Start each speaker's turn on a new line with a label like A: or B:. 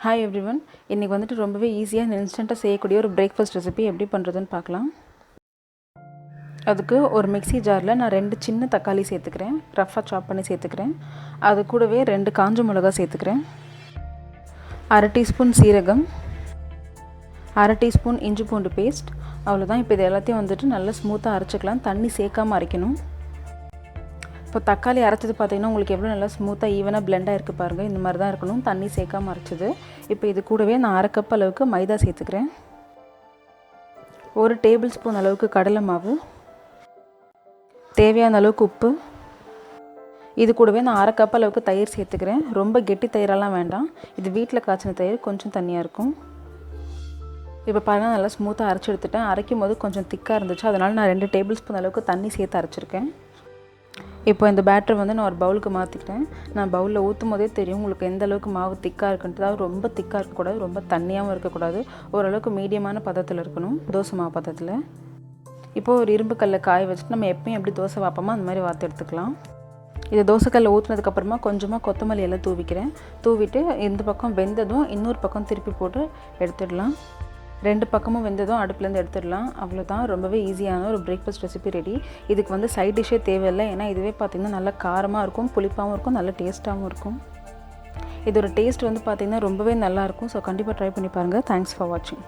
A: Hi everyone, இன்றைக்கி வந்துட்டு ரொம்பவே ஈஸியாக இன்ஸ்டண்ட்டாக செய்யக்கூடிய ஒரு பிரேக்ஃபாஸ்ட் ரெசிபி எப்படி பண்ணுறதுன்னு பார்க்கலாம். அதுக்கு ஒரு மிக்ஸி ஜாரில் நான் 2 சின்ன தக்காளி சேர்த்துக்கிறேன், ரஃப்பாக சாப் பண்ணி சேர்த்துக்கிறேன். அது கூடவே 2 காஞ்ச மிளகா சேர்த்துக்கிறேன், 1/2 டீஸ்பூன் சீரகம், 1/2 டீஸ்பூன் இஞ்சி பூண்டு பேஸ்ட். அவ்வளோதான். இப்போ இது எல்லாத்தையும் வந்துட்டு நல்லா ஸ்மூத்தாக அரைச்சிக்கலாம். தண்ணி சேர்க்காமல் அரைக்கணும். இப்போ தக்காளி அரைச்சது பார்த்திங்கன்னா உங்களுக்கு எவ்வளோ நல்லா ஸ்மூத்தாக ஈவனாக பிளெண்டாக இருக்குது பாருங்கள். இந்த மாதிரி தான் இருக்கணும், தண்ணி சேர்க்காமல் அரைச்சது. இப்போ இது கூடவே நான் 1/2 கப் அளவுக்கு மைதா சேர்த்துக்கிறேன், 1 டேபிள் ஸ்பூன் அளவுக்கு கடலை மாவு, தேவையான அளவுக்கு உப்பு. இது கூடவே நான் 1/2 கப் அளவுக்கு தயிர் சேர்த்துக்கிறேன். ரொம்ப கெட்டி தயிரெல்லாம் வேண்டாம், இது வீட்டில் காய்ச்சின தயிர், கொஞ்சம் தண்ணியாக இருக்கும். இப்போ பாருங்கள், நல்லா ஸ்மூத்தாக அரைச்சி எடுத்துட்டேன். அரைக்கும் போது கொஞ்சம் திக்காக இருந்துச்சு, அதனால் நான் 2 டேபிள் ஸ்பூன் அளவுக்கு தண்ணி சேர்த்து அரைச்சிருக்கேன். இப்போ இந்த பேட்டர் வந்து நான் ஒரு பவுலுக்கு மாற்றிக்கிட்டேன். நான் பவுலில் ஊற்றும் போதே தெரியும் உங்களுக்கு எந்த அளவுக்கு மாவு திக்காக இருக்குன்ட்டு. அதாவது ரொம்ப திக்காக இருக்கக்கூடாது, ரொம்ப தண்ணியாகவும் இருக்கக்கூடாது, ஓரளவுக்கு மீடியமான பதத்தில் இருக்கணும், தோசை மாவு பதத்தில். இப்போது ஒரு இரும்பு கல்லை காய வச்சுட்டு நம்ம எப்பயும் எப்படி தோசை வாப்போமோ அந்த மாதிரி வாத்து எடுத்துக்கலாம். இதை தோசைக்கல்லை ஊற்றினதுக்கப்புறமா கொஞ்சமாக கொத்தமல்லி எல்லாம் தூவிக்கிறேன். தூவிட்டு இந்த பக்கம் வெந்ததும் இன்னொரு பக்கம் திருப்பி போட்டு எடுத்துடலாம். 2 பக்கமும் வெந்ததும் அடுப்புலேருந்து எடுத்துடலாம். அவ்வளோதான், ரொம்பவே ஈஸியான ஒரு பிரேக்ஃபாஸ்ட் ரெசிபி ரெடி. இதுக்கு வந்து சைட் டிஷ்ஷே தேவையில்லை, ஏன்னா இதுவே பார்த்திங்கன்னா நல்லா காரமாக இருக்கும், புளிப்பாகவும் இருக்கும், நல்ல டேஸ்ட்டாகவும் இருக்கும். இதோட டேஸ்ட் வந்து பார்த்திங்கன்னா ரொம்பவே நல்லாயிருக்கும். ஸோ கண்டிப்பாக ட்ரை பண்ணி பாருங்கள். தேங்க்ஸ் ஃபார் வாட்சிங்.